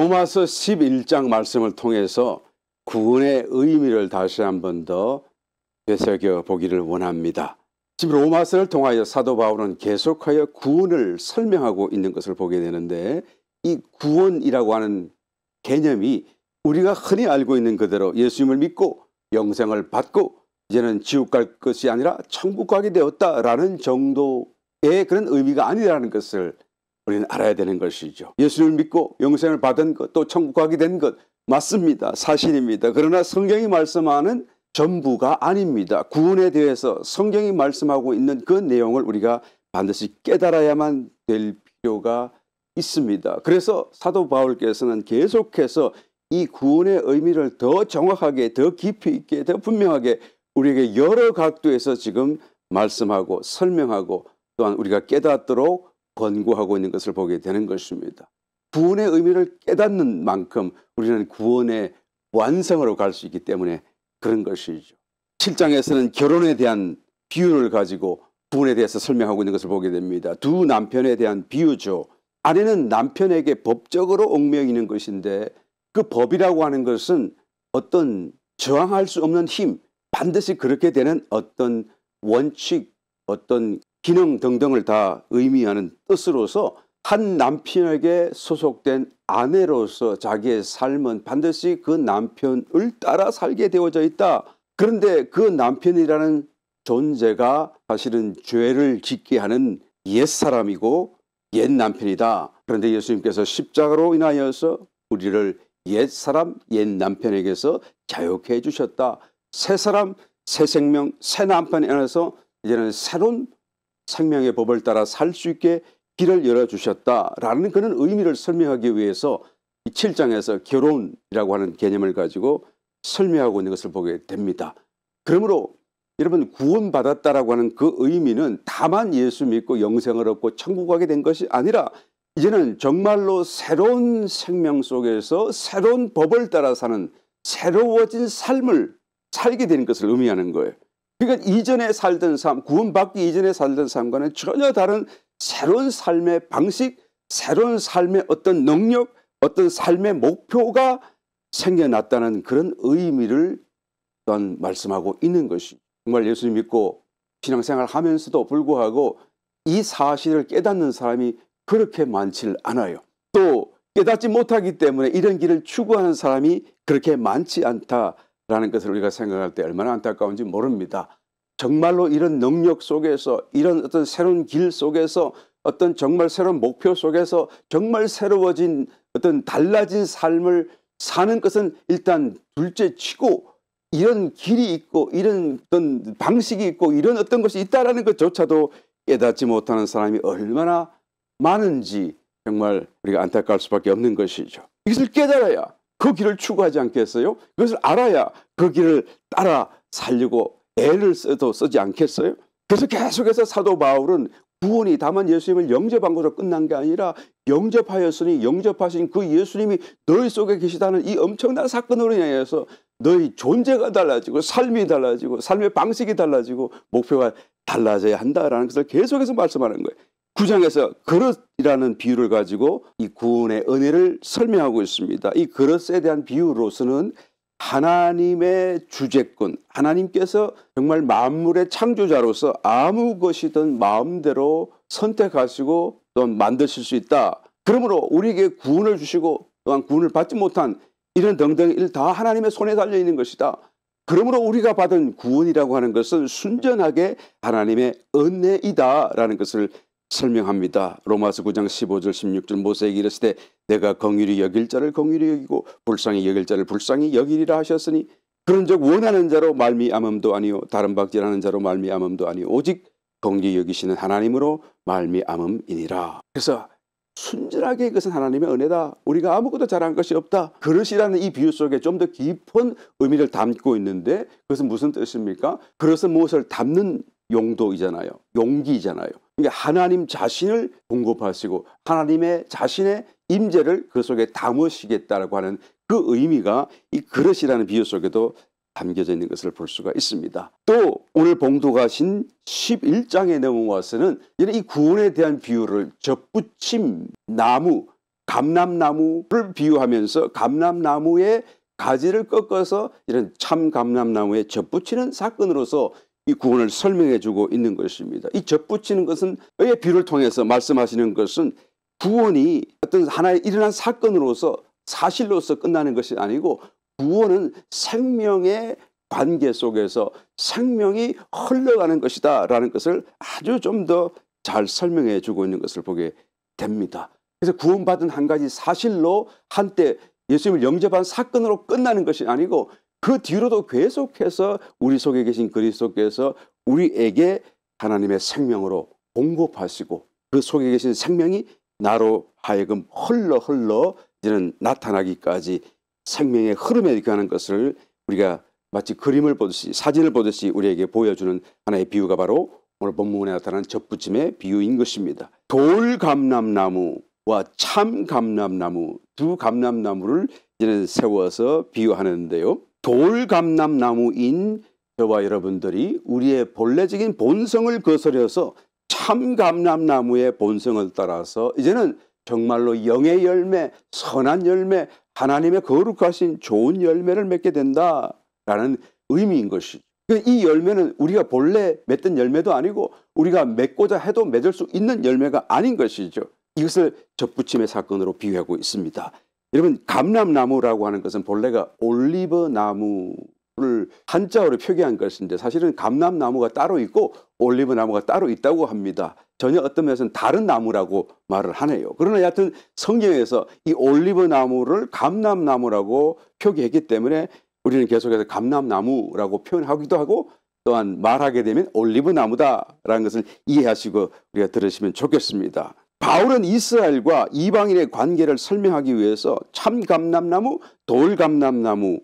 로마서 11장 말씀을 통해서 구원의 의미를 다시 한 번 더 되새겨 보기를 원합니다. 지금 로마서를 통하여 사도 바울은 계속하여 구원을 설명하고 있는 것을 보게 되는데, 이 구원이라고 하는 개념이 우리가 흔히 알고 있는 그대로 예수님을 믿고 영생을 받고 이제는 지옥 갈 것이 아니라 천국 가게 되었다라는 정도의 그런 의미가 아니라는 것을 우리는 알아야 되는 것이죠. 예수님을 믿고 영생을 받은 것, 또 천국 가게 된 것 맞습니다. 사실입니다. 그러나 성경이 말씀하는 전부가 아닙니다. 구원에 대해서 성경이 말씀하고 있는 그 내용을 우리가 반드시 깨달아야만 될 필요가 있습니다. 그래서 사도 바울께서는 계속해서 이 구원의 의미를 더 정확하게, 더 깊이 있게, 더 분명하게 우리에게 여러 각도에서 지금 말씀하고 설명하고 또한 우리가 깨닫도록 권고하고 있는 것을 보게 되는 것입니다. 구원의 의미를 깨닫는 만큼 우리는 구원의 완성으로 갈 수 있기 때문에 그런 것이죠. 7장에서는 결혼에 대한 비유를 가지고 구원에 대해서 설명하고 있는 것을 보게 됩니다. 두 남편에 대한 비유죠. 아내는 남편에게 법적으로 얽매이는 것인데, 그 법이라고 하는 것은 어떤 저항할 수 없는 힘, 반드시 그렇게 되는 어떤 원칙, 어떤 기능 등등을 다 의미하는 뜻으로서 한 남편에게 소속된 아내로서 자기의 삶은 반드시 그 남편을 따라 살게 되어져 있다. 그런데 그 남편이라는 존재가 사실은 죄를 짓게 하는 옛사람이고 옛 남편이다. 그런데 예수님께서 십자가로 인하여서 우리를 옛사람, 옛 남편에게서 자유케 해주셨다. 새 사람, 새 생명, 새 남편에 안에서 이제는 새로운 생명의 법을 따라 살 수 있게 길을 열어주셨다라는 그런 의미를 설명하기 위해서 이 7장에서 결혼이라고 하는 개념을 가지고 설명하고 있는 것을 보게 됩니다. 그러므로 여러분, 구원받았다라고 하는 그 의미는 다만 예수 믿고 영생을 얻고 천국 가게 된 것이 아니라 이제는 정말로 새로운 생명 속에서 새로운 법을 따라 사는 새로워진 삶을 살게 되는 것을 의미하는 거예요. 그러니까 이전에 살던 삶, 구원받기 이전에 살던 삶과는 전혀 다른 새로운 삶의 방식, 새로운 삶의 어떤 능력, 어떤 삶의 목표가 생겨났다는 그런 의미를 또한 말씀하고 있는 것이, 정말 예수님 믿고 신앙생활 하면서도 불구하고 이 사실을 깨닫는 사람이 그렇게 많지 않아요. 또 깨닫지 못하기 때문에 이런 길을 추구하는 사람이 그렇게 많지 않다라는 것을 우리가 생각할 때 얼마나 안타까운지 모릅니다. 정말로 이런 능력 속에서, 이런 어떤 새로운 길 속에서, 어떤 정말 새로운 목표 속에서 정말 새로워진 어떤 달라진 삶을 사는 것은 일단 둘째 치고, 이런 길이 있고 이런 어떤 방식이 있고 이런 어떤 것이 있다라는 것조차도 깨닫지 못하는 사람이 얼마나 많은지 정말 우리가 안타까울 수밖에 없는 것이죠. 이것을 깨달아야 그 길을 추구하지 않겠어요? 그것을 알아야 그 길을 따라 살려고 애를 써도 쓰지 않겠어요? 그래서 계속해서 사도 바울은 구원이 다만 예수님을 영접한 것으로 끝난 게 아니라 영접하였으니 영접하신 그 예수님이 너희 속에 계시다는 이 엄청난 사건으로 인해서 너희 존재가 달라지고 삶이 달라지고 삶의 방식이 달라지고 목표가 달라져야 한다라는 것을 계속해서 말씀하는 거예요. 9장에서 그릇이라는 비유를 가지고 이 구원의 은혜를 설명하고 있습니다. 이 그릇에 대한 비유로서는 하나님의 주재권, 하나님께서 정말 만물의 창조자로서 아무 것이든 마음대로 선택하시고 또 만드실 수 있다. 그러므로 우리에게 구원을 주시고 또한 구원을 받지 못한 이런 등등 일 다 하나님의 손에 달려 있는 것이다. 그러므로 우리가 받은 구원이라고 하는 것은 순전하게 하나님의 은혜이다라는 것을 설명합니다. 로마서 9장 15절 16절 모세에게 이르시되 내가 긍휼히 여길 자를 긍휼히 여기고 불쌍히 여길 자를 불쌍히 여기리라 하셨으니 그런즉 원하는 자로 말미암음도 아니요 다른 박질하는 자로 말미암음도 아니요 오직 긍휼히 여기시는 하나님으로 말미암음이니라. 그래서 순전하게 이것은 하나님의 은혜다. 우리가 아무것도 잘한 것이 없다. 그릇이라는 이 비유 속에 좀 더 깊은 의미를 담고 있는데, 그것은 무슨 뜻입니까? 그것은 무엇을 담는 용도이잖아요. 용기잖아요. 그러니까 하나님 자신을 공급하시고 하나님의 자신의 임재를 그 속에 담으시겠다라고 하는 그 의미가 이 그릇이라는 비유 속에도 담겨져 있는 것을 볼 수가 있습니다. 또 오늘 봉독하신 11장에 넘어와서는 이 구원에 대한 비유를 젖붙임 나무, 감람나무를 비유하면서 감람나무의 가지를 꺾어서 이런 참 감람나무에 젖붙이는 사건으로서 이 구원을 설명해 주고 있는 것입니다. 이 젖붙이는 것은 의 비유를 통해서 말씀하시는 것은 구원이 어떤 하나의 일어난 사건으로서 사실로서 끝나는 것이 아니고 구원은 생명의 관계 속에서 생명이 흘러가는 것이다 라는 것을 아주 좀 더 잘 설명해 주고 있는 것을 보게 됩니다. 그래서 구원받은 한 가지 사실로 한때 예수님을 영접한 사건으로 끝나는 것이 아니고 그 뒤로도 계속해서 우리 속에 계신 그리스도께서 우리에게 하나님의 생명으로 공급하시고 그 속에 계신 생명이 나로 하여금 흘러 이제는 나타나기까지 생명의 흐름에 가는 것을 우리가 마치 그림을 보듯이 사진을 보듯이 우리에게 보여주는 하나의 비유가 바로 오늘 본문에 나타난 젖붙임의 비유인 것입니다. 돌감람나무와 참감람나무 두 감람나무를 이제는 세워서 비유하는데요. 돌감람나무인 저와 여러분들이 우리의 본래적인 본성을 거스려서 참감람나무의 본성을 따라서 이제는 정말로 영의 열매, 선한 열매, 하나님의 거룩하신 좋은 열매를 맺게 된다라는 의미인 것이죠. 이 열매는 우리가 본래 맺던 열매도 아니고 우리가 맺고자 해도 맺을 수 있는 열매가 아닌 것이죠. 이것을 젖붙임의 사건으로 비유하고 있습니다. 여러분, 감람나무라고 하는 것은 본래가 올리브 나무를 한자어로 표기한 것인데 사실은 감람나무가 따로 있고 올리브 나무가 따로 있다고 합니다. 전혀 어떤 면에서는 다른 나무라고 말을 하네요. 그러나 여하튼 성경에서 이 올리브 나무를 감람나무라고 표기했기 때문에 우리는 계속해서 감람나무라고 표현하기도 하고 또한 말하게 되면 올리브 나무다라는 것을 이해하시고 우리가 들으시면 좋겠습니다. 바울은 이스라엘과 이방인의 관계를 설명하기 위해서 참감람나무, 돌감람나무의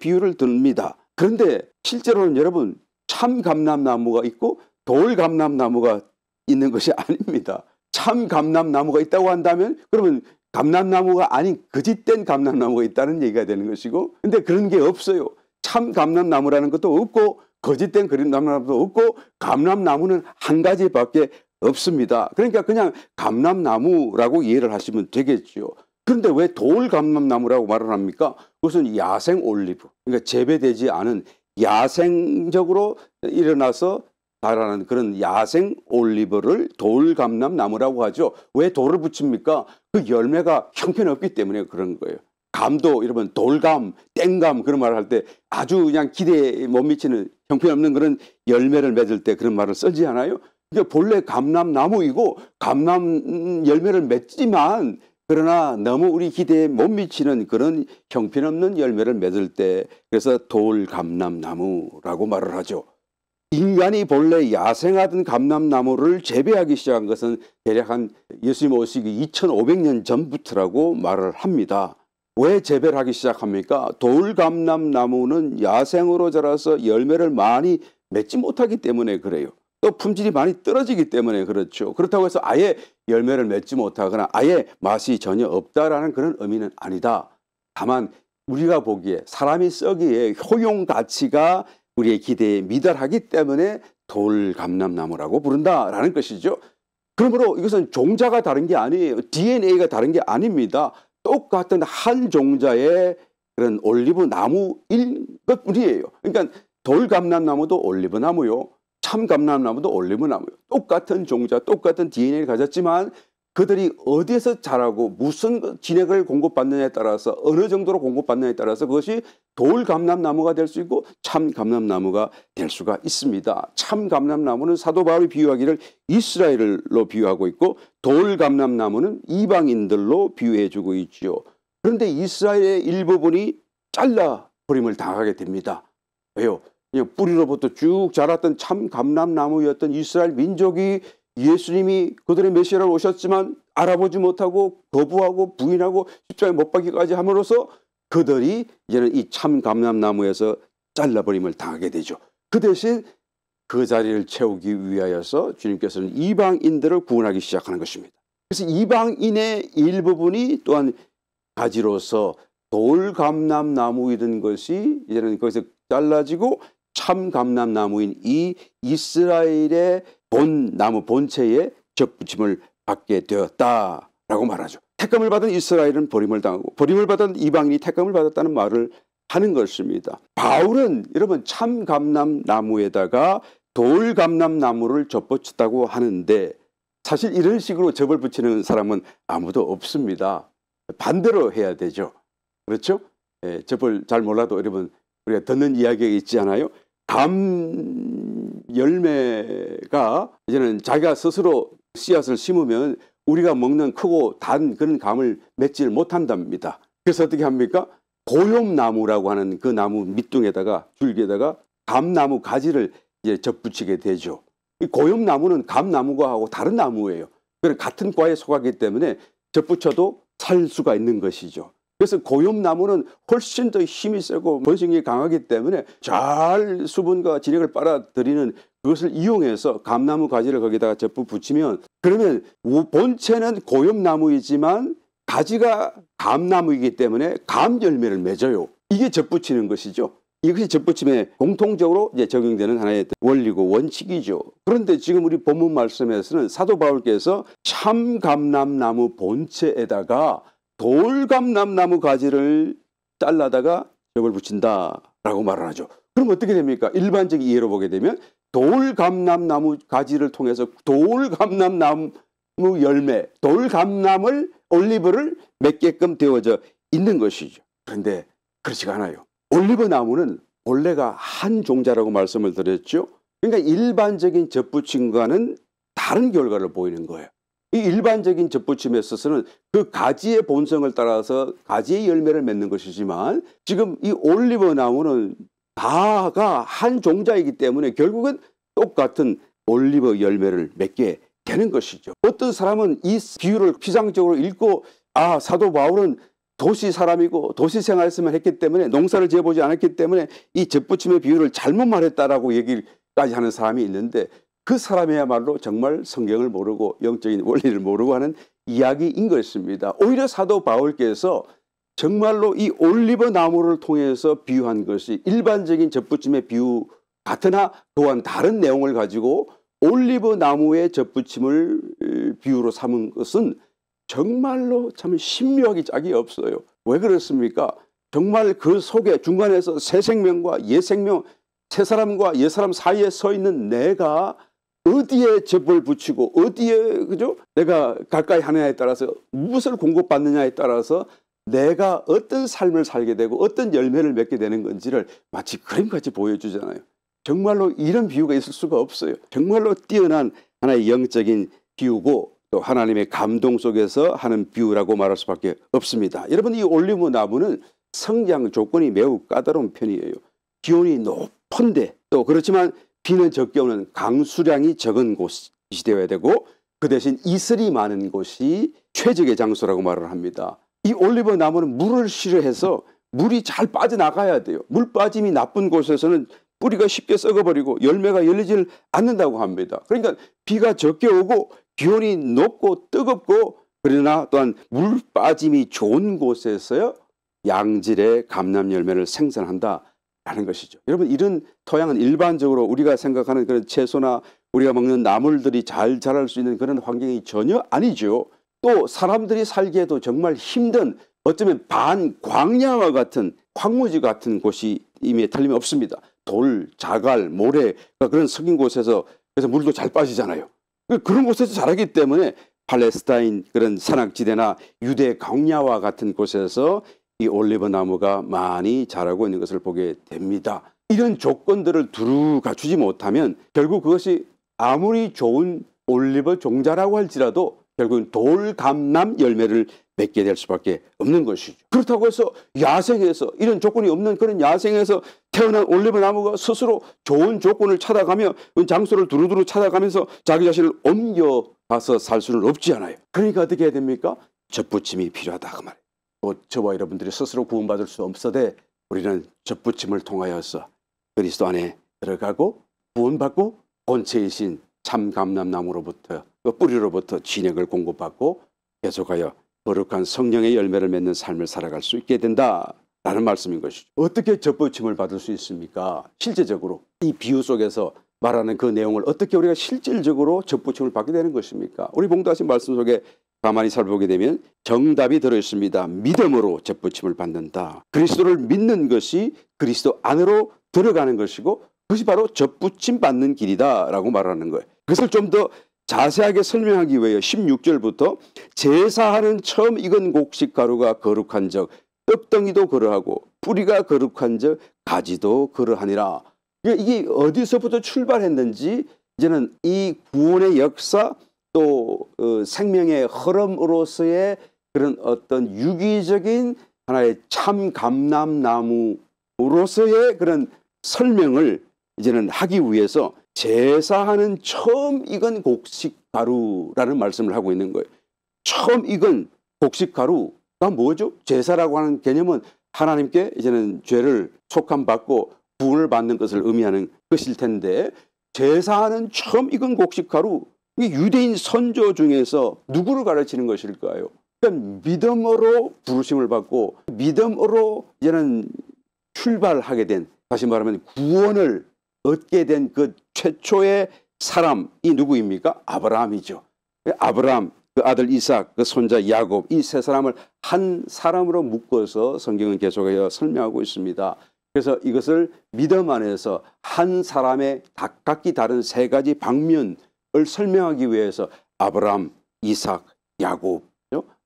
비유를 듭니다. 그런데 실제로는 여러분 참감람나무가 있고 돌감람나무가 있는 것이 아닙니다. 참감람나무가 있다고 한다면 그러면 감람나무가 아닌 거짓된 감람나무가 있다는 얘기가 되는 것이고 근데 그런 게 없어요. 참 감람나무라는 것도 없고 거짓된 감람나무도 없고 감람나무는 한 가지밖에 없습니다. 그러니까 그냥 감람나무라고 이해를 하시면 되겠죠. 그런데 왜 돌감람나무라고 말을 합니까? 그것은 야생 올리브, 그러니까 재배되지 않은 야생적으로 일어나서 자라는 그런 야생 올리브를 돌감람나무라고 하죠. 왜 돌을 붙입니까? 그 열매가 형편없기 때문에 그런 거예요. 감도 여러분 돌감, 땡감 그런 말을 할 때 아주 그냥 기대에 못 미치는 형편없는 그런 열매를 맺을 때 그런 말을 쓰지 않아요? 그러니까 본래 감람나무이고 감람 열매를 맺지만 그러나 너무 우리 기대에 못 미치는 그런 형편없는 열매를 맺을 때 그래서 돌감람나무라고 말을 하죠. 인간이 본래 야생하던 감람나무를 재배하기 시작한 것은 대략 한 예수님 오시기 2500년 전부터라고 말을 합니다. 왜 재배를 하기 시작합니까? 돌감람나무는 야생으로 자라서 열매를 많이 맺지 못하기 때문에 그래요. 또 품질이 많이 떨어지기 때문에 그렇죠. 그렇다고 해서 아예 열매를 맺지 못하거나 아예 맛이 전혀 없다라는 그런 의미는 아니다. 다만 우리가 보기에 사람이 쓰기에 효용 가치가 우리의 기대에 미달하기 때문에 돌감람나무라고 부른다라는 것이죠. 그러므로 이것은 종자가 다른 게 아니에요. DNA가 다른 게 아닙니다. 똑같은 한 종자의 그런 올리브 나무일 것뿐이에요. 그러니까 돌감람나무도 올리브 나무요. 참감람나무도 올리브 나무요. 똑같은 종자, 똑같은 DNA를 가졌지만 그들이 어디에서 자라고 무슨 진액을 공급받느냐에 따라서 어느 정도로 공급받느냐에 따라서 그것이 돌감람나무가 될 수 있고 참감람나무가 될 수가 있습니다. 참감람나무는 사도 바울이 비유하기를 이스라엘로 비유하고 있고 돌감람나무는 이방인들로 비유해주고 있지요. 그런데 이스라엘의 일부분이 잘라버림을 당하게 됩니다. 왜요? 그냥 뿌리로부터 쭉 자랐던 참감람나무였던 이스라엘 민족이 예수님이 그들의 메시아로 오셨지만 알아보지 못하고 거부하고 부인하고 십자가에 못 박기까지 함으로써 그들이 이제는 이 참감람나무에서 잘라버림을 당하게 되죠. 그 대신 그 자리를 채우기 위하여서 주님께서는 이방인들을 구원하기 시작하는 것입니다. 그래서 이방인의 일부분이 또한 가지로서 돌감람나무이던 것이 이제는 거기서 잘라지고 참감람나무인 이 이스라엘의 본나무 본체에 젖붙임을 받게 되었다라고 말하죠. 택감을 받은 이스라엘은 버림을 당하고 버림을 받은 이방인이 택감을 받았다는 말을 하는 것입니다. 바울은 여러분 참감람나무에다가 돌감람나무를 접붙였다고 하는데 사실 이런 식으로 접을 붙이는 사람은 아무도 없습니다. 반대로 해야 되죠. 그렇죠? 예, 접을 잘 몰라도 여러분 우리가 듣는 이야기가 있지 않아요? 감 열매가 이제는 자기가 스스로 씨앗을 심으면 우리가 먹는 크고 단 그런 감을 맺지를 못한답니다. 그래서 어떻게 합니까? 고염나무라고 하는 그 나무 밑둥에다가 줄기에다가 감나무 가지를 이제 접붙이게 되죠. 이 고염나무는 감나무가 하고 다른 나무예요. 그래서 같은 과에 속하기 때문에 접붙여도 살 수가 있는 것이죠. 그래서 고염나무는 훨씬 더 힘이 세고 번식력이 강하기 때문에 잘 수분과 진액을 빨아들이는 그것을 이용해서 감나무 가지를 거기다가 접붙 붙이면 그러면 본체는 고염나무이지만 가지가 감나무이기 때문에 감 열매를 맺어요. 이게 접붙이는 것이죠. 이것이 접붙임에 공통적으로 이제 적용되는 하나의 원리고 원칙이죠. 그런데 지금 우리 본문 말씀에서는 사도 바울께서 참감람나무 본체에다가 돌감람나무 가지를 잘라다가 접을 붙인다라고 말을 하죠. 그럼 어떻게 됩니까? 일반적인 이해로 보게 되면 돌감람나무 가지를 통해서 돌감람나무 열매, 돌감람을 올리브를 맺게끔 되어져 있는 것이죠. 그런데 그렇지가 않아요. 올리브 나무는 본래가 한 종자라고 말씀을 드렸죠. 그러니까 일반적인 접붙임과는 다른 결과를 보이는 거예요. 이 일반적인 접붙임에 있어서는 그 가지의 본성을 따라서 가지의 열매를 맺는 것이지만 지금 이 올리브 나무는 다가 한 종자이기 때문에 결국은 똑같은 올리브 열매를 맺게 되는 것이죠. 어떤 사람은 이 비유를 피상적으로 읽고 아, 사도 바울은 도시 사람이고 도시 생활에서만 했기 때문에 농사를 지어보지 않았기 때문에 이 접붙임의 비유를 잘못 말했다라고 얘기까지 하는 사람이 있는데 그 사람이야말로 정말 성경을 모르고 영적인 원리를 모르고 하는 이야기인 것입니다. 오히려 사도 바울께서 정말로 이 올리브 나무를 통해서 비유한 것이 일반적인 접붙임의 비유 같으나 또한 다른 내용을 가지고 올리브 나무의 접붙임을 비유로 삼은 것은 정말로 참 신묘하기 짝이 없어요. 왜 그렇습니까? 정말 그 속에 중간에서 새 생명과 옛 생명, 새 사람과 옛 사람 사이에 서 있는 내가 어디에 접을 붙이고 어디에 그죠? 내가 가까이 하느냐에 따라서 무엇을 공급받느냐에 따라서 내가 어떤 삶을 살게 되고 어떤 열매를 맺게 되는 건지를 마치 그림같이 보여주잖아요. 정말로 이런 비유가 있을 수가 없어요. 정말로 뛰어난 하나의 영적인 비유고 또 하나님의 감동 속에서 하는 비유라고 말할 수밖에 없습니다. 여러분 이 올리브 나무는 성장 조건이 매우 까다로운 편이에요. 기온이 높은데 또 그렇지만 비는 적게 오는 강수량이 적은 곳이 되어야 되고 그 대신 이슬이 많은 곳이 최적의 장소라고 말을 합니다. 이 올리브 나무는 물을 싫어해서 물이 잘 빠져나가야 돼요. 물 빠짐이 나쁜 곳에서는 뿌리가 쉽게 썩어버리고 열매가 열리질 않는다고 합니다. 그러니까 비가 적게 오고 기온이 높고 뜨겁고 그러나 또한 물 빠짐이 좋은 곳에서요 양질의 감람 열매를 생산한다라는 것이죠. 여러분 이런 토양은 일반적으로 우리가 생각하는 그런 채소나 우리가 먹는 나물들이 잘 자랄 수 있는 그런 환경이 전혀 아니죠. 또 사람들이 살기에도 정말 힘든 어쩌면 반광야와 같은 황무지 같은 곳이 임에 틀림없습니다. 돌, 자갈, 모래가 그런 섞인 곳에서 그래서 물도 잘 빠지잖아요. 그런 곳에서 자라기 때문에 팔레스타인 그런 산악지대나 유대 광야와 같은 곳에서 이 올리브 나무가 많이 자라고 있는 것을 보게 됩니다. 이런 조건들을 두루 갖추지 못하면 결국 그것이 아무리 좋은 올리브 종자라고 할지라도 결국은 돌감람 열매를 맺게 될 수밖에 없는 것이죠. 그렇다고 해서 야생에서 이런 조건이 없는 그런 야생에서 태어난 올리브 나무가 스스로 좋은 조건을 찾아가며 장소를 두루두루 찾아가면서 자기 자신을 옮겨가서 살 수는 없지 않아요. 그러니까 어떻게 해야 됩니까? 접붙임이 필요하다 그 말이에요. 또 저와 여러분들이 스스로 구원받을 수 없어도 우리는 접붙임을 통하여서 그리스도 안에 들어가고 구원받고 본체이신 참감람나무로부터 그 뿌리로부터 진액을 공급받고 계속하여 거룩한 성령의 열매를 맺는 삶을 살아갈 수 있게 된다라는 말씀인 것이죠. 어떻게 접붙임을 받을 수 있습니까? 실제적으로 이 비유 속에서 말하는 그 내용을 어떻게 우리가 실질적으로 접붙임을 받게 되는 것입니까? 우리 봉독하신 말씀 속에 가만히 살펴보게 되면 정답이 들어있습니다. 믿음으로 접붙임을 받는다. 그리스도를 믿는 것이 그리스도 안으로 들어가는 것이고 그것이 바로 접붙임 받는 길이다라고 말하는 거예요. 그것을 좀 더 자세하게 설명하기 위해 16절부터 제사하는 처음 익은 곡식 가루가 거룩한 적 떡덩이도 그러하고 뿌리가 거룩한 적 가지도 그러하니라. 이게 어디서부터 출발했는지 이제는 이 구원의 역사 또 생명의 흐름으로서의 그런 어떤 유기적인 하나의 참 감람나무로서의 그런 설명을 이제는 하기 위해서 제사하는 처음 익은 곡식 가루라는 말씀을 하고 있는 거예요. 처음 익은 곡식 가루가 뭐죠? 제사라고 하는 개념은 하나님께 이제는 죄를 속함받고 구원을 받는 것을 의미하는 것일 텐데 제사하는 처음 익은 곡식 가루, 이 유대인 선조 중에서 누구를 가르치는 것일까요? 그러니까 믿음으로 부르심을 받고 믿음으로 이제는 출발하게 된, 다시 말하면 구원을 얻게 된 그 최초의 사람이 누구입니까? 아브라함이죠. 아브라함, 그 아들 이삭, 그 손자 야곱, 이 세 사람을 한 사람으로 묶어서 성경은 계속해서 설명하고 있습니다. 그래서 이것을 믿음 안에서 한 사람의 각기 다른 세 가지 방면을 설명하기 위해서 아브라함, 이삭, 야곱,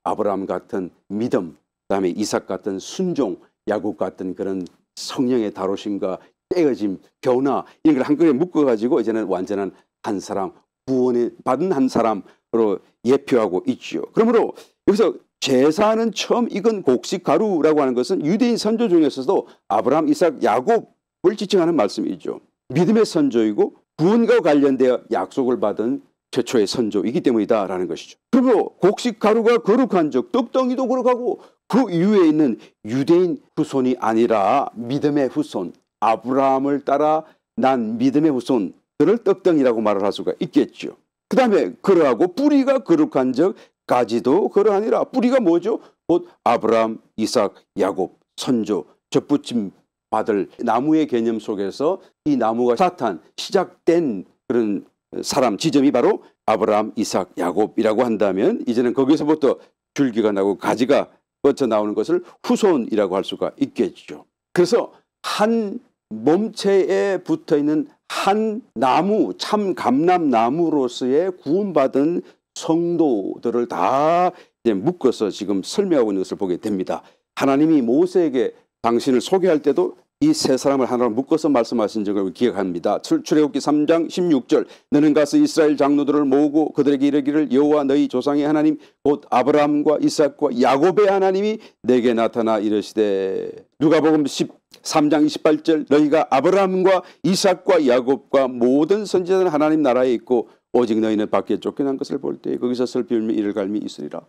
아브라함 같은 믿음, 그다음에 이삭 같은 순종, 야곱 같은 그런 성령의 다루심과 떼어짐, 변화 이런 걸 한꺼번에 묶어가지고 이제는 완전한 한 사람, 구원을 받은 한 사람으로 예표하고 있죠. 그러므로 여기서 제사는 처음 익은 곡식 가루라고 하는 것은 유대인 선조 중에서도 아브라함, 이삭, 야곱을 지칭하는 말씀이죠. 믿음의 선조이고 구원과 관련되어 약속을 받은 최초의 선조이기 때문이다라는 것이죠. 그러므로 곡식 가루가 거룩한 적, 떡덩이도 거룩하고 그 이후에 있는 유대인 후손이 아니라 믿음의 후손, 아브라함을 따라 난 믿음의 후손들을 떡덩이라고 말을 할 수가 있겠죠. 그 다음에 그러하고 뿌리가 거룩한 적 가지도 그러하니라. 뿌리가 뭐죠? 곧 아브라함, 이삭, 야곱, 선조, 접붙임 받을 나무의 개념 속에서 이 나무가 사탄 시작된 그런 사람 지점이 바로 아브라함, 이삭, 야곱이라고 한다면 이제는 거기서부터 줄기가 나고 가지가 뻗쳐 나오는 것을 후손이라고 할 수가 있겠죠. 그래서 한 몸체에 붙어있는 한 나무, 참 감람나무로서의 구원받은 성도들을 다 이제 묶어서 지금 설명하고 있는 것을 보게 됩니다. 하나님이 모세에게 당신을 소개할 때도 이 세 사람을 하나로 묶어서 말씀하신 적을 기억합니다. 출애굽기 3장 16절 너는 가서 이스라엘 장로들을 모으고 그들에게 이르기를 여호와 너희 조상의 하나님 곧 아브라함과 이삭과 야곱의 하나님이 내게 나타나 이르시되 누가복음 13장 28절 너희가 아브라함과 이삭과 야곱과 모든 선지자는 하나님 나라에 있고 오직 너희는 밖에 쫓겨난 것을 볼 때 거기서 슬피 이를 갈미 있으리라.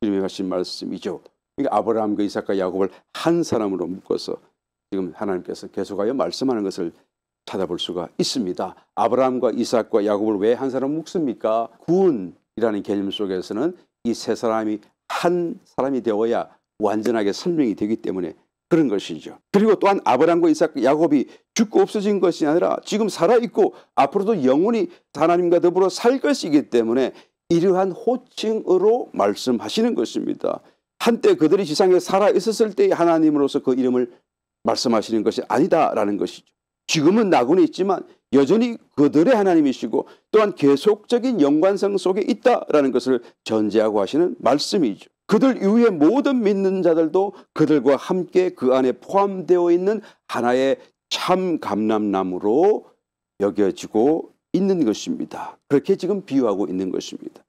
주님이 하신 말씀이죠. 그러니까 아브라함과 이삭과 야곱을 한 사람으로 묶어서 지금 하나님께서 계속하여 말씀하는 것을 찾아볼 수가 있습니다. 아브라함과 이삭과 야곱을 왜 한 사람 묶습니까? 구원이라는 개념 속에서는 이 세 사람이 한 사람이 되어야 완전하게 설명이 되기 때문에 그런 것이죠. 그리고 또한 아브라함과 이삭, 야곱이 죽고 없어진 것이 아니라 지금 살아있고 앞으로도 영원히 하나님과 더불어 살 것이기 때문에 이러한 호칭으로 말씀하시는 것입니다. 한때 그들이 지상에 살아있었을 때 하나님으로서 그 이름을 말씀하시는 것이 아니다라는 것이죠. 지금은 나고는 있지만 여전히 그들의 하나님이시고 또한 계속적인 연관성 속에 있다라는 것을 전제하고 하시는 말씀이죠. 그들 이후에 모든 믿는 자들도 그들과 함께 그 안에 포함되어 있는 하나의 참 감람나무로 여겨지고 있는 것입니다. 그렇게 지금 비유하고 있는 것입니다.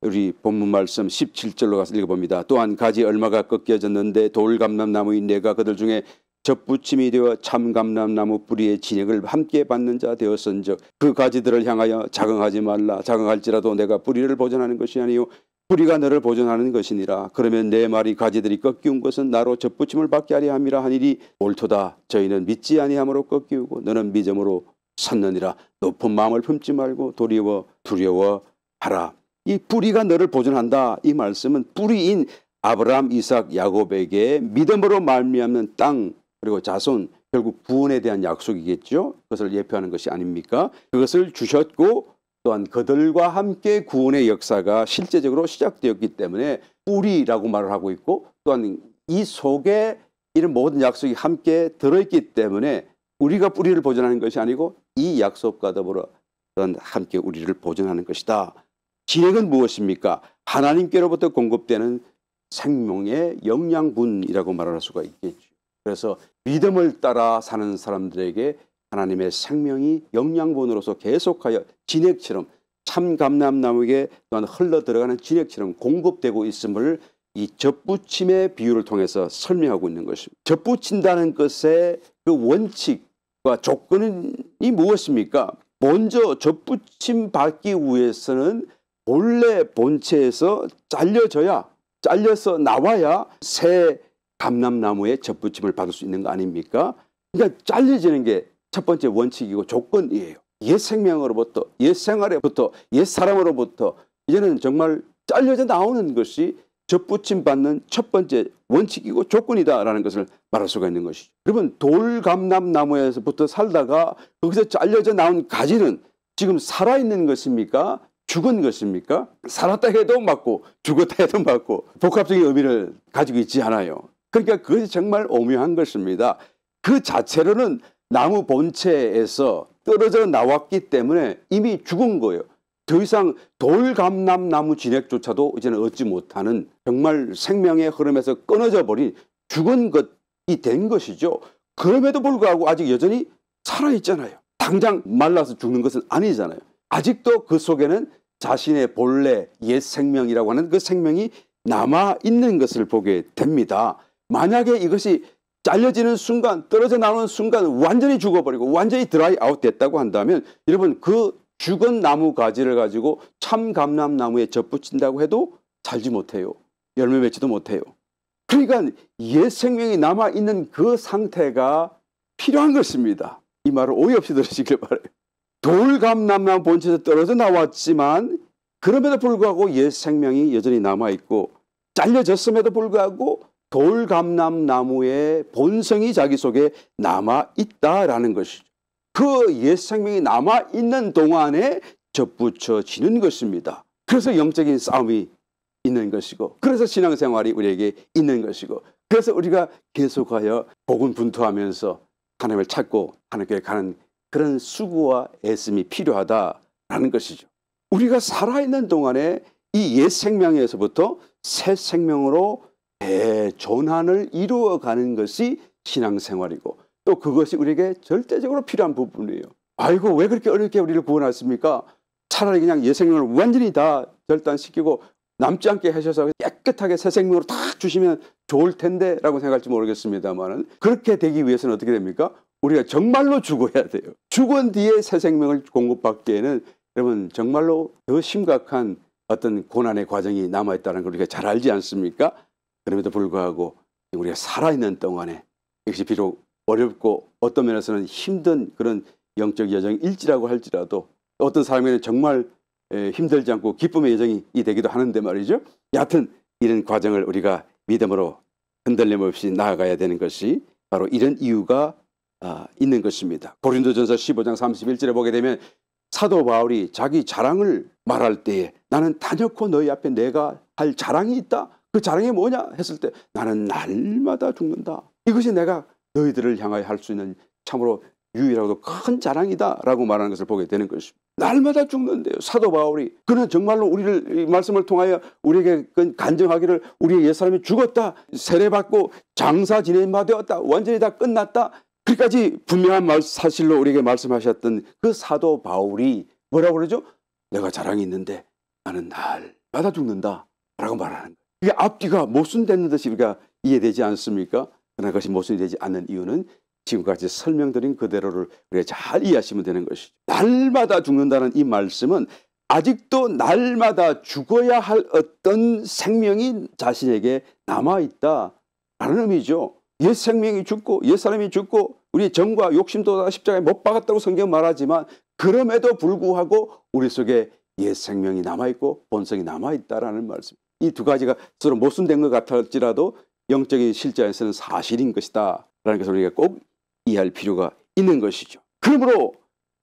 우리 본문 말씀 17절로 가서 읽어봅니다. 또한 가지 얼마가 꺾여졌는데 돌감람나무인 내가 그들 중에 접붙임이 되어 참감람나무 뿌리의 진액을 함께 받는 자 되었은즉 그 가지들을 향하여 자긍하지 말라. 자긍할지라도 내가 뿌리를 보존하는 것이 아니요 뿌리가 너를 보존하는 것이니라. 그러면 내 말이 가지들이 꺾이운 것은 나로 접붙임을 받게 하려 함이라 하니리 옳도다. 저희는 믿지 아니함으로 꺾이우고 너는 믿음으로 섰느니라. 높은 마음을 품지 말고 두려워하라. 이 뿌리가 너를 보존한다. 이 말씀은 뿌리인 아브라함, 이삭, 야곱에게 믿음으로 말미암는 땅 그리고 자손 결국 구원에 대한 약속이겠죠. 그것을 예표하는 것이 아닙니까? 그것을 주셨고 또한 그들과 함께 구원의 역사가 실제적으로 시작되었기 때문에 뿌리라고 말을 하고 있고, 또한 이 속에 이런 모든 약속이 함께 들어있기 때문에 우리가 뿌리를 보존하는 것이 아니고 이 약속과 더불어 또한 함께 우리를 보존하는 것이다. 진액은 무엇입니까? 하나님께로부터 공급되는 생명의 영양분이라고 말할 수가 있겠죠. 그래서 믿음을 따라 사는 사람들에게 하나님의 생명이 영양분으로서 계속하여 진액처럼, 참감람나무에게 또한 흘러들어가는 진액처럼 공급되고 있음을 이 젖붙임의 비유를 통해서 설명하고 있는 것입니다. 젖붙인다는 것의 그 원칙과 조건이 무엇입니까? 먼저 젖붙임 받기 위해서는 본래 본체에서 잘려서 나와야 새 감람나무의 젖붙임을 받을 수 있는 거 아닙니까? 그러니까 잘려지는 게 첫 번째 원칙이고 조건이에요. 옛 생명으로부터, 옛 생활에부터, 옛 사람으로부터 이제는 정말 잘려져 나오는 것이 젖붙임 받는 첫 번째 원칙이고 조건이다라는 것을 말할 수가 있는 것이죠. 여러분, 돌감람나무에서부터 살다가 거기서 잘려져 나온 가지는 지금 살아있는 것입니까? 죽은 것입니까? 살았다 해도 맞고 죽었다 해도 맞고 복합적인 의미를 가지고 있지 않아요. 그러니까 그것이 정말 오묘한 것입니다. 그 자체로는 나무 본체에서 떨어져 나왔기 때문에 이미 죽은 거예요. 더 이상 돌감람나무 진액조차도 이제는 얻지 못하는 정말 생명의 흐름에서 끊어져 버린 죽은 것이 된 것이죠. 그럼에도 불구하고 아직 여전히 살아있잖아요. 당장 말라서 죽는 것은 아니잖아요. 아직도 그 속에는 자신의 본래 옛 생명이라고 하는 그 생명이 남아있는 것을 보게 됩니다. 만약에 이것이 잘려지는 순간, 떨어져 나오는 순간 완전히 죽어버리고 완전히 드라이 아웃 됐다고 한다면, 여러분, 그 죽은 나무 가지를 가지고 참감람나무에 젖붙인다고 해도 살지 못해요. 열매 맺지도 못해요. 그러니까 옛 생명이 남아있는 그 상태가 필요한 것입니다. 이 말을 오해 없이 들으시길 바라요. 돌감람나무 본체에서 떨어져 나왔지만 그럼에도 불구하고 옛 생명이 여전히 남아있고, 잘려졌음에도 불구하고 돌감람나무의 본성이 자기 속에 남아있다라는 것이죠. 그 옛 생명이 남아있는 동안에 젖붙여지는 것입니다. 그래서 영적인 싸움이 있는 것이고, 그래서 신앙생활이 우리에게 있는 것이고, 그래서 우리가 계속하여 고군분투하면서 하나님을 찾고 하나님께 가는 그런 수고와 애씀이 필요하다라는 것이죠. 우리가 살아있는 동안에 이 옛 생명에서부터 새 생명으로 대전환을 이루어가는 것이 신앙생활이고, 또 그것이 우리에게 절대적으로 필요한 부분이에요. 아이고, 왜 그렇게 어렵게 우리를 구원하십니까? 차라리 그냥 옛 생명을 완전히 다 절단시키고 남지 않게 하셔서 깨끗하게 새 생명으로 딱 주시면 좋을 텐데 라고 생각할지 모르겠습니다만, 그렇게 되기 위해서는 어떻게 됩니까? 우리가 정말로 죽어야 돼요. 죽은 뒤에 새 생명을 공급받기에는 여러분 정말로 더 심각한 어떤 고난의 과정이 남아있다는 걸 우리가 잘 알지 않습니까? 그럼에도 불구하고 우리가 살아있는 동안에 이것이 비록 어렵고 어떤 면에서는 힘든 그런 영적 여정일지라고 할지라도, 어떤 사람에게는 정말 힘들지 않고 기쁨의 여정이 되기도 하는데 말이죠. 여하튼 이런 과정을 우리가 믿음으로 흔들림 없이 나아가야 되는 것이 바로 이런 이유가 있는 것입니다. 고린도전서 15장 31절에 보게 되면 사도 바울이 자기 자랑을 말할 때에, 나는 단연코 너희 앞에 내가 할 자랑이 있다. 그 자랑이 뭐냐 했을 때, 나는 날마다 죽는다. 이것이 내가 너희들을 향하여 할 수 있는 참으로 유일하고도 큰 자랑이다 라고 말하는 것을 보게 되는 것입니다. 날마다 죽는데요. 사도 바울이, 그는 정말로 우리를, 이 말씀을 통하여 우리에게 간증하기를 우리의 옛사람이 죽었다, 세례받고 장사 지낸 바 되었다, 완전히 다 끝났다, 그까지 분명한 사실로 우리에게 말씀하셨던 그 사도 바울이 뭐라고 그러죠? 내가 자랑이 있는데 나는 날마다 죽는다 라고 말하는 거예요. 이게 앞뒤가 모순되는 듯이 우리가 이해되지 않습니까? 그러나 그것이 모순이 되지 않는 이유는 지금까지 설명드린 그대로를 우리가 잘 이해하시면 되는 것이죠. 날마다 죽는다는 이 말씀은 아직도 날마다 죽어야 할 어떤 생명이 자신에게 남아있다라는 의미죠. 옛 생명이 죽고 옛 사람이 죽고 우리 정과 욕심도 다 십자가에 못 박았다고 성경 말하지만, 그럼에도 불구하고 우리 속에 옛 생명이 남아있고 본성이 남아있다라는 말씀. 이 두 가지가 서로 모순된 것 같을지라도 영적인 실제에서는 사실인 것이다 라는 것을 우리가 꼭 이해할 필요가 있는 것이죠. 그러므로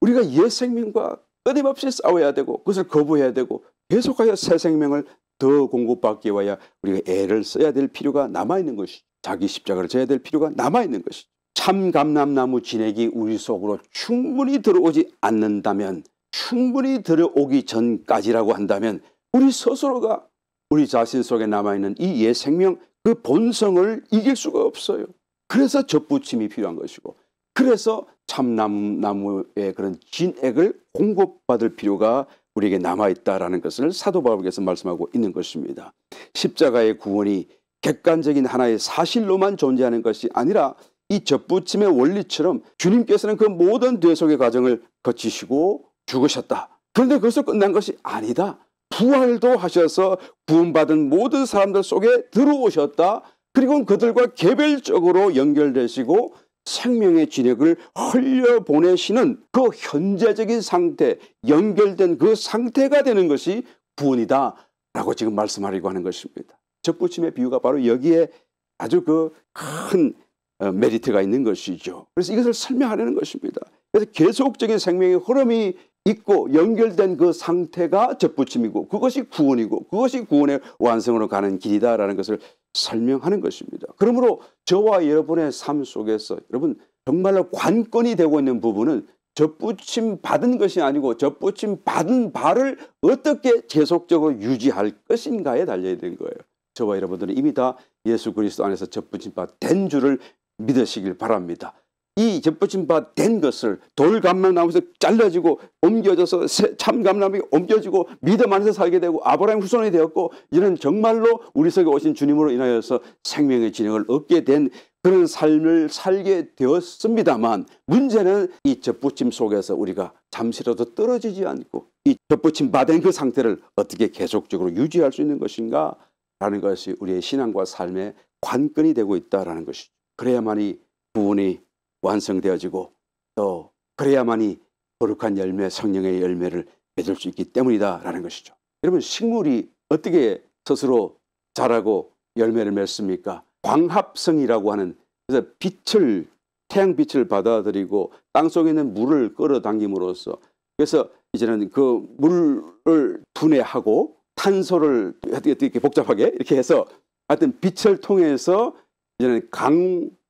우리가 옛 생명과 끊임없이 싸워야 되고 그것을 거부해야 되고 계속하여 새 생명을 더 공급받기 위하여 우리가 애를 써야 될 필요가 남아있는 것이죠. 자기 십자가를 져야 될 필요가 남아있는 것이죠. 참 감람나무 진액이 우리 속으로 충분히 들어오지 않는다면, 충분히 들어오기 전까지라고 한다면 우리 스스로가 우리 자신 속에 남아있는 이 옛 생명, 그 본성을 이길 수가 없어요. 그래서 젖붙임이 필요한 것이고, 그래서 참나무의 그런 진액을 공급받을 필요가 우리에게 남아있다라는 것을 사도 바울께서 말씀하고 있는 것입니다. 십자가의 구원이 객관적인 하나의 사실로만 존재하는 것이 아니라 이 젖붙임의 원리처럼 주님께서는 그 모든 대속의 과정을 거치시고 죽으셨다. 그런데 그것을 끝난 것이 아니다. 부활도 하셔서 구원받은 모든 사람들 속에 들어오셨다. 그리고 그들과 개별적으로 연결되시고 생명의 진액을 흘려보내시는 그 현재적인 상태, 연결된 그 상태가 되는 것이 구원이다 라고 지금 말씀하려고 하는 것입니다. 젖붙임의 비유가 바로 여기에 아주 그 큰 메리트가 있는 것이죠. 그래서 이것을 설명하려는 것입니다. 그래서 계속적인 생명의 흐름이 있고 연결된 그 상태가 젖붙임이고 그것이 구원이고 그것이 구원의 완성으로 가는 길이다라는 것을 설명하는 것입니다. 그러므로 저와 여러분의 삶 속에서 여러분 정말로 관건이 되고 있는 부분은 젖붙임 받은 것이 아니고 젖붙임 받은 바를 어떻게 계속적으로 유지할 것인가에 달려있는 거예요. 저와 여러분들은 이미 다 예수 그리스도 안에서 젖붙임 받은 줄을 믿으시길 바랍니다. 이 젖붙임 받은 것을 돌감람나무에서 잘라지고 옮겨져서 참감람이 옮겨지고 믿음 안에서 살게 되고 아브라함 후손이 되었고 이제는 정말로 우리 속에 오신 주님으로 인하여서 생명의 진액을 얻게 된 그런 삶을 살게 되었습니다만, 문제는 이 젖붙임 속에서 우리가 잠시라도 떨어지지 않고 이 젖붙임 받은 그 상태를 어떻게 계속적으로 유지할 수 있는 것인가 라는 것이 우리의 신앙과 삶의 관건이 되고 있다는 것이죠. 그래야만이 구원이 완성되어지고 또 그래야만이 거룩한 열매, 성령의 열매를 맺을 수 있기 때문이다라는 것이죠. 여러분, 식물이 어떻게 스스로 자라고 열매를 맺습니까? 광합성이라고 하는, 그래서 빛을, 태양빛을 받아들이고 땅속에 있는 물을 끌어당김으로써, 그래서 이제는 그 물을 분해하고 탄소를 이렇게 복잡하게 이렇게 해서 하여튼 빛을 통해서 이제는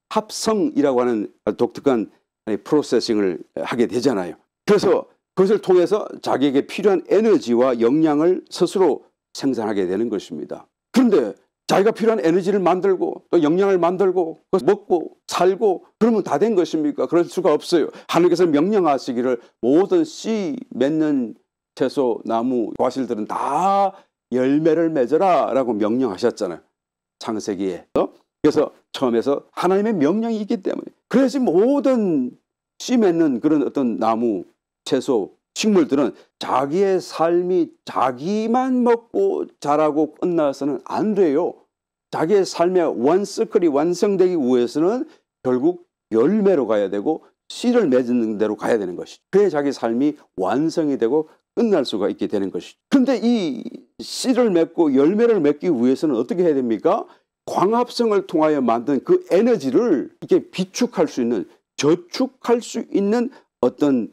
합성이라고 하는 독특한 프로세싱을 하게 되잖아요. 그래서 그것을 통해서 자기에게 필요한 에너지와 영양을 스스로 생산하게 되는 것입니다. 그런데 자기가 필요한 에너지를 만들고 또 영양을 만들고 먹고 살고 그러면 다 된 것입니까? 그럴 수가 없어요. 하나님께서 명령하시기를 모든 씨 맺는 채소, 나무, 과실들은 다 열매를 맺어라 라고 명령하셨잖아요. 창세기에. 그래서 처음에서 하나님의 명령이 있기 때문에, 그래서 모든 씨 맺는 그런 어떤 나무, 채소, 식물들은 자기의 삶이 자기만 먹고 자라고 끝나서는 안 돼요. 자기의 삶의 원서클이 완성되기 위해서는 결국 열매로 가야 되고 씨를 맺는 대로 가야 되는 것이죠. 그래야 자기 삶이 완성이 되고 끝날 수가 있게 되는 것이죠. 그런데 이 씨를 맺고 열매를 맺기 위해서는 어떻게 해야 됩니까? 광합성을 통하여 만든 그 에너지를 이렇게 비축할 수 있는, 저축할 수 있는 어떤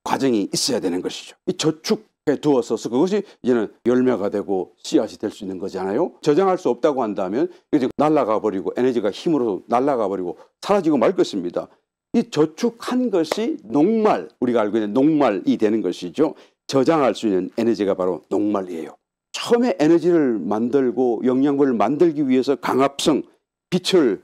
과정이 있어야 되는 것이죠. 이 저축해 두어서 그것이 이제는 열매가 되고 씨앗이 될 수 있는 거잖아요. 저장할 수 없다고 한다면 이제 날아가 버리고 에너지가 힘으로 날아가 버리고 사라지고 말 것입니다. 이 저축한 것이 녹말, 우리가 알고 있는 녹말이 되는 것이죠. 저장할 수 있는 에너지가 바로 녹말이에요. 처음에 에너지를 만들고 영양분을 만들기 위해서 강합성, 빛을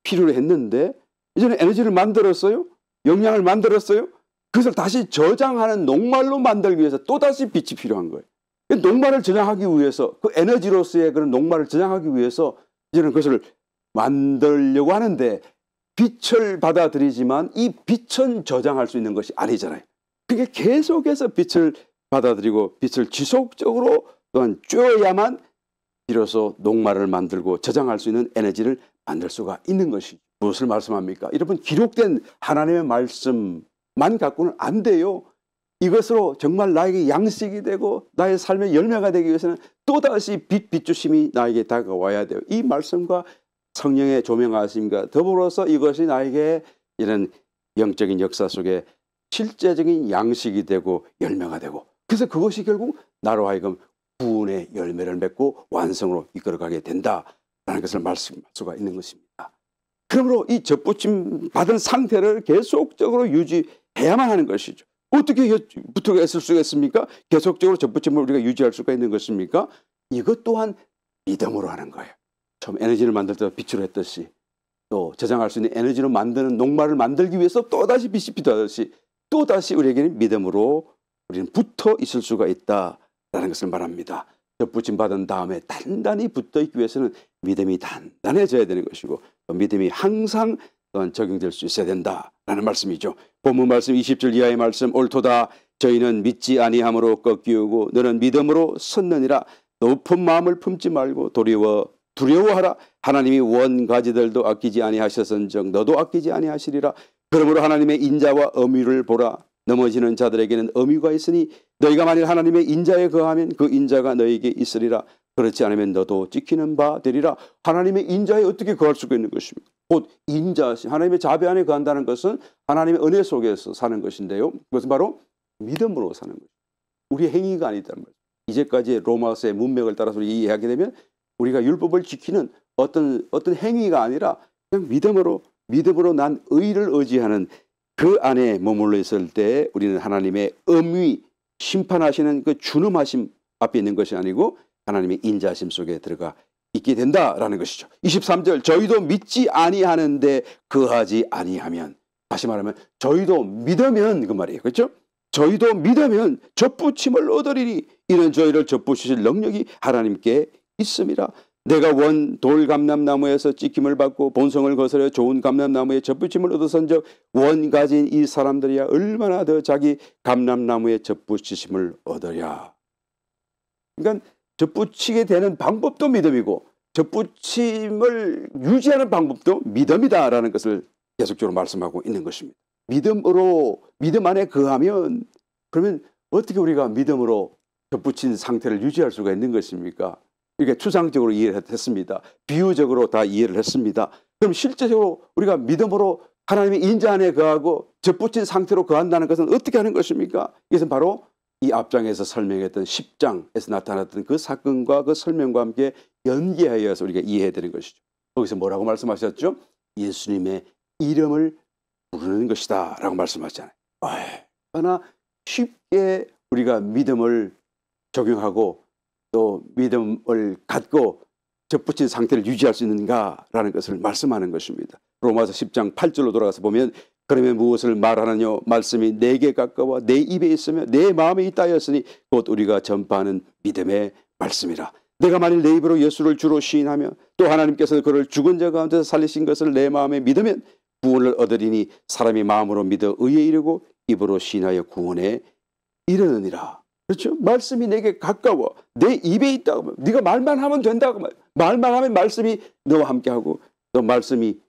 필요로 했는데 이제는 에너지를 만들었어요. 영양을 만들었어요. 그것을 다시 저장하는 녹말로 만들기 위해서 또다시 빛이 필요한 거예요. 녹말을 저장하기 위해서, 그 에너지로서의 그런 녹말을 저장하기 위해서 이제는 그것을 만들려고 하는데 빛을 받아들이지만 이 빛은 저장할 수 있는 것이 아니잖아요. 그게 계속해서 빛을 받아들이고 빛을 지속적으로 또한 쬐어야만 비로소 녹말을 만들고 저장할 수 있는 에너지를 만들 수가 있는 것이 무엇을 말씀합니까? 여러분, 기록된 하나님의 말씀만 갖고는 안 돼요. 이것으로 정말 나에게 양식이 되고 나의 삶의 열매가 되기 위해서는 또다시 빛주심이 나에게 다가와야 돼요. 이 말씀과 성령의 조명하심과 더불어서 이것이 나에게 이런 영적인 역사 속에 실제적인 양식이 되고 열매가 되고, 그래서 그것이 결국 나로 하여금 구원의 열매를 맺고 완성으로 이끌어가게 된다라는 것을 말씀할 수가 있는 것입니다. 그러므로 이 접붙임 받은 상태를 계속적으로 유지해야만 하는 것이죠. 어떻게 붙어 있을 수가 있습니까? 계속적으로 접붙임을 우리가 유지할 수가 있는 것입니까? 이것 또한 믿음으로 하는 거예요. 처음 에너지를 만들 때 빛으로 했듯이, 또 저장할 수 있는 에너지로 만드는 녹말을 만들기 위해서 또다시 빛이 필요하듯이, 또다시 우리에게는 믿음으로 우리는 붙어 있을 수가 있다라는 것을 말합니다. 접붙임 받은 다음에 단단히 붙어 있기 위해서는 믿음이 단단해져야 되는 것이고, 또 믿음이 항상 적용될 수 있어야 된다라는 말씀이죠. 본문 말씀 20절 이하의 말씀, 옳도다. 저희는 믿지 아니함으로 꺾이우고 너는 믿음으로 섰느니라. 높은 마음을 품지 말고 두려워하라. 하나님이 원가지들도 아끼지 아니하셨은즉 너도 아끼지 아니하시리라. 그러므로 하나님의 인자와 엄위를 보라. 넘어지는 자들에게는 엄위가 있으니 너희가 만일 하나님의 인자에 거하면 그 인자가 너희에게 있으리라. 그렇지 않으면 너도 찍히는 바 되리라. 하나님의 인자에 어떻게 거할 수가 있는 것입니까? 곧 인자하신 하나님의 자비 안에 거한다는 것은 하나님의 은혜 속에서 사는 것인데요. 그것은 바로 믿음으로 사는 것입니다. 우리의 행위가 아니다는 거죠. 이제까지 로마서의 문맥을 따라서 이해하게 되면 우리가 율법을 지키는 어떤 행위가 아니라 그냥 믿음으로 난 의를 의지하는 그 안에 머물러 있을 때 우리는 하나님의 엄위, 심판하시는 그 준엄하심 앞에 있는 것이 아니고 하나님의 인자하심 속에 들어가 있게 된다라는 것이죠. 23절, 저희도 믿지 아니하는데 거하지 아니하면, 다시 말하면 저희도 믿으면 그 말이에요. 그렇죠? 저희도 믿으면 접붙임을 얻으리니 이는 저희를 접붙이실 능력이 하나님께 있음이라. 내가 원 돌 감람나무에서 찍힘을 받고 본성을 거스려 좋은 감람나무에 접붙임을 얻어선즉 원 가진 이 사람들이야 얼마나 더 자기 감람나무에 접붙이심을 얻으랴. 그러니까 접붙이게 되는 방법도 믿음이고 접붙임을 유지하는 방법도 믿음이다라는 것을 계속적으로 말씀하고 있는 것입니다. 믿음 안에 거하면, 그러면 어떻게 우리가 믿음으로 접붙인 상태를 유지할 수가 있는 것입니까? 이렇게 추상적으로 이해를 했습니다. 비유적으로 다 이해를 했습니다. 그럼 실제적으로 우리가 믿음으로 하나님의 인자 안에 거하고 접붙인 상태로 거한다는 것은 어떻게 하는 것입니까? 이것은 바로 이 앞장에서 설명했던 10장에서 나타났던 그 사건과 그 설명과 함께 연계하여서 우리가 이해해야 되는 것이죠. 거기서 뭐라고 말씀하셨죠? 예수님의 이름을 부르는 것이다 라고 말씀하셨잖아요. 얼마나 쉽게 우리가 믿음을 적용하고 또 믿음을 갖고 접붙인 상태를 유지할 수 있는가라는 것을 말씀하는 것입니다. 로마서 10장 8절로 돌아가서 보면 그러면 무엇을 말하느냐 말씀이 내게 가까워 내 입에 있으며 내 마음에 있다 하였으니 곧 우리가 전파하는 믿음의 말씀이라. 내가 만일 내 입으로 예수를 주로 시인하며 또 하나님께서 그를 죽은 자 가운데서 살리신 것을 내 마음에 믿으면 구원을 얻으리니 사람이 마음으로 믿어 의에 이르고 입으로 시인하여 구원에 이르느니라. 그렇죠? 말씀이 내게 가까워 내 입에 있다고. 네가 말만 하면 된다고. 말만 하면 말씀이 너와 함께하고 너 말씀의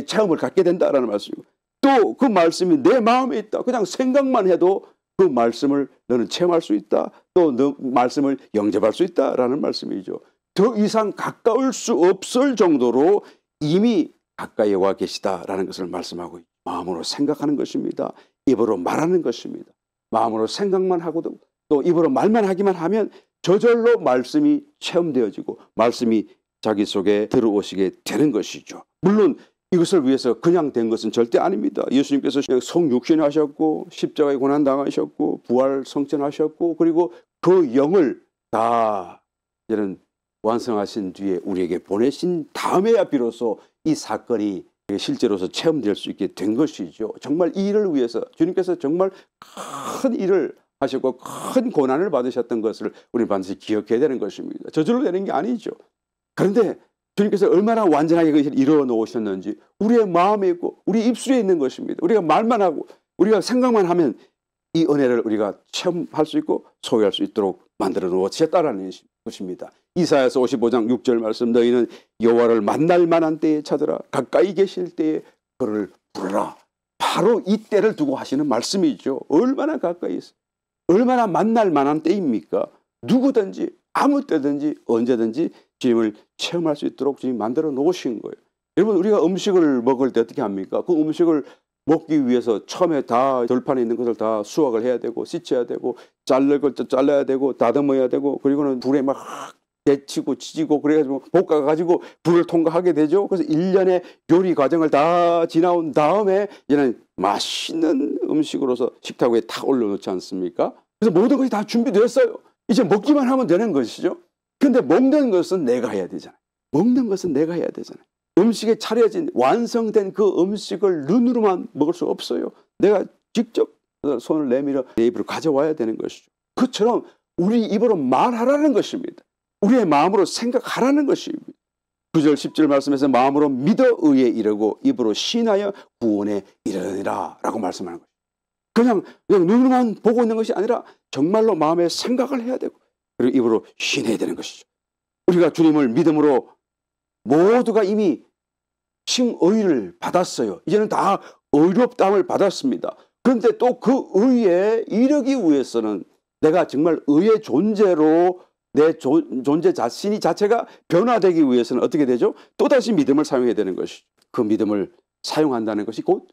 체험을 갖게 된다라는 말씀이고, 또 그 말씀이 내 마음에 있다. 그냥 생각만 해도 그 말씀을 너는 체험할 수 있다. 또 너 말씀을 영접할 수 있다라는 말씀이죠. 더 이상 가까울 수 없을 정도로 이미 가까이 와 계시다라는 것을 말씀하고 있죠. 마음으로 생각하는 것입니다. 입으로 말하는 것입니다. 마음으로 생각만 하고도 또 입으로 말만 하기만 하면 저절로 말씀이 체험되어지고 말씀이 자기 속에 들어오시게 되는 것이죠. 물론 이것을 위해서 그냥 된 것은 절대 아닙니다. 예수님께서 성육신하셨고 십자가에 고난당하셨고 부활 성천하셨고 그리고 그 영을 다 이제는 완성하신 뒤에 우리에게 보내신 다음에야 비로소 이 사건이 실제로서 체험될 수 있게 된 것이죠. 정말 이 일을 위해서 주님께서 정말 큰 일을 하셨고 큰 고난을 받으셨던 것을 우리는 반드시 기억해야 되는 것입니다. 저절로 되는 게 아니죠. 그런데 주님께서 얼마나 완전하게 그것을 이루어 놓으셨는지 우리의 마음에 있고 우리 입술에 있는 것입니다. 우리가 말만 하고 우리가 생각만 하면 이 은혜를 우리가 체험할 수 있고 소유할 수 있도록 만들어 놓으셨다라는 것입니다. 이사야서 55장 6절 말씀, 너희는 여호와를 만날 만한 때에 찾으라. 가까이 계실 때에 그를 부르라. 바로 이 때를 두고 하시는 말씀이죠. 얼마나 가까이 있어요. 얼마나 만날 만한 때입니까? 누구든지 아무 때든지 언제든지 주님을 체험할 수 있도록 주님 만들어 놓으신 거예요. 여러분, 우리가 음식을 먹을 때 어떻게 합니까? 그 음식을 먹기 위해서 처음에 다 들판에 있는 것을 다 수확을 해야 되고 씻어야 되고 자를 걸 잘라야 되고 다듬어야 되고 그리고는 불에 막 데치고 지지고 그래가지고 볶아가지고 불을 통과하게 되죠. 그래서 1년의 요리 과정을 다 지나온 다음에 이제는 맛있는 음식으로서 식탁 위에 탁 올려놓지 않습니까? 그래서 모든 것이 다 준비됐어요. 이제 먹기만 하면 되는 것이죠. 근데 먹는 것은 내가 해야 되잖아요. 먹는 것은 내가 해야 되잖아요. 음식에 차려진 완성된 그 음식을 눈으로만 먹을 수 없어요. 내가 직접 손을 내밀어 내 입으로 가져와야 되는 것이죠. 그처럼 우리 입으로 말하라는 것입니다. 우리의 마음으로 생각하라는 것입니다. 9절 10절 말씀에서 마음으로 믿어 의에 이르고 입으로 신하여 구원에 이르느니라 라고 말씀하는 거예요. 그냥 눈으로만 보고 있는 것이 아니라 정말로 마음에 생각을 해야 되고 그리고 입으로 신해야 되는 것이죠. 우리가 주님을 믿음으로 모두가 이미 칭의를 받았어요. 이제는 다 의롭다함을 받았습니다. 그런데 또 그 의에 이르기 위해서는 내가 정말 의의 존재로 내 존재 자체가 변화되기 위해서는 어떻게 되죠? 또다시 믿음을 사용해야 되는 것이죠. 그 믿음을 사용한다는 것이 곧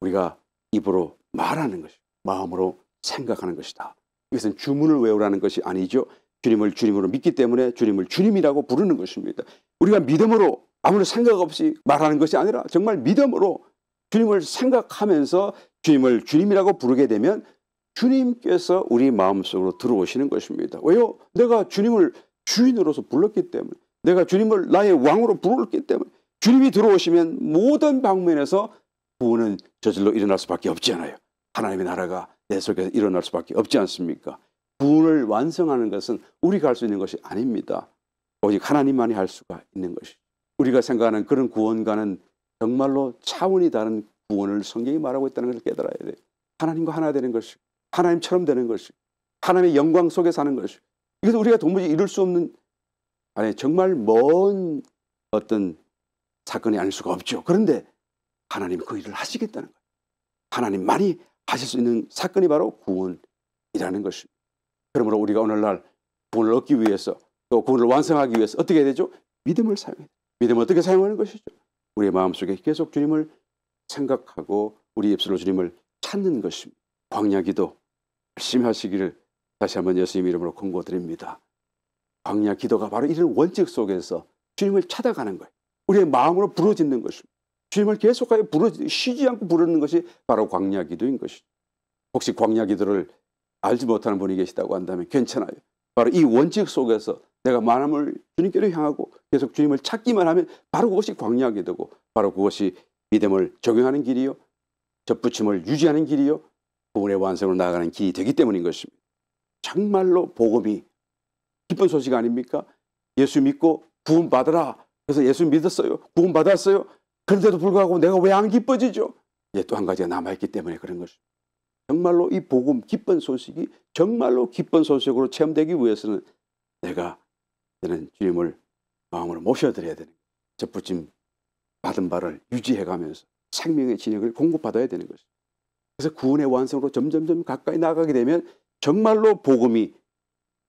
우리가 입으로 말하는 것이죠. 마음으로 생각하는 것이다. 이것은 주문을 외우라는 것이 아니죠. 주님을 주님으로 믿기 때문에 주님을 주님이라고 부르는 것입니다. 우리가 믿음으로 아무런 생각 없이 말하는 것이 아니라 정말 믿음으로 주님을 생각하면서 주님을 주님이라고 부르게 되면 주님께서 우리 마음속으로 들어오시는 것입니다. 왜요? 내가 주님을 주인으로서 불렀기 때문에 내가 주님을 나의 왕으로 부르기 때문에 주님이 들어오시면 모든 방면에서 구원은 저절로 일어날 수밖에 없지 않아요. 하나님의 나라가 내 속에서 일어날 수밖에 없지 않습니까? 구원을 완성하는 것은 우리가 할 수 있는 것이 아닙니다. 오직 하나님만이 할 수가 있는 것이죠. 우리가 생각하는 그런 구원과는 정말로 차원이 다른 구원을 성경이 말하고 있다는 것을 깨달아야 돼요. 하나님과 하나 되는 것이고 하나님처럼 되는 것이고 하나님의 영광 속에 사는 것이고 이것은 우리가 도무지 이룰 수 없는 아니 정말 먼 어떤 사건이 아닐 수가 없죠. 그런데 하나님이 그 일을 하시겠다는 거예요. 하나님만이 하실 수 있는 사건이 바로 구원이라는 것입니다. 그러므로 우리가 오늘날 구원을 얻기 위해서 또 구원을 완성하기 위해서 어떻게 해야 되죠? 믿음을 사용해야 돼요. 믿음을 어떻게 사용하는 것이죠? 우리의 마음속에 계속 주님을 생각하고 우리 입술로 주님을 찾는 것입니다. 광야기도 열심히 하시기를 다시 한번 예수님 이름으로 권고드립니다. 광야기도가 바로 이런 원칙 속에서 주님을 찾아가는 거예요. 우리의 마음으로 부르짖는 것입니다. 주님을 계속하여 쉬지 않고 부르는 것이 바로 광야기도인 것이죠. 혹시 광야기도를 알지 못하는 분이 계시다고 한다면 괜찮아요. 바로 이 원칙 속에서 내가 마음을 주님께로 향하고 계속 주님을 찾기만 하면 바로 그것이 광야기도고 바로 그것이 믿음을 적용하는 길이요 접붙임을 유지하는 길이요 구원의 완성으로 나아가는 길이 되기 때문인 것입니다. 정말로 복음이 기쁜 소식 아닙니까? 예수 믿고 구원받으라. 그래서 예수 믿었어요. 구원받았어요. 그런데도 불구하고 내가 왜 안 기뻐지죠? 이제 또 한 가지가 남아있기 때문에 그런 것입니다. 정말로 이 복음 기쁜 소식이 정말로 기쁜 소식으로 체험되기 위해서는 내가 저는 주님을 마음으로 모셔드려야 되는 거예요. 접붙임 받은 바를 유지해가면서 생명의 진액을 공급받아야 되는 것이죠. 그래서 구원의 완성으로 점점점 가까이 나가게 되면 정말로 복음이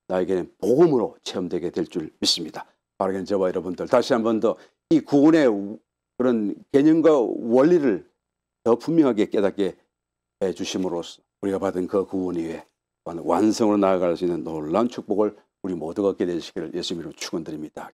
나에게는 복음으로 체험되게 될 줄 믿습니다. 바라기는 저와 여러분들 다시 한 번 더 이 구원의 그런 개념과 원리를 더 분명하게 깨닫게 해주심으로써 우리가 받은 그 구원 이후에 완성으로 나아갈 수 있는 놀라운 축복을 우리 모두가 얻게 되시기를 예수님으로 축원드립니다.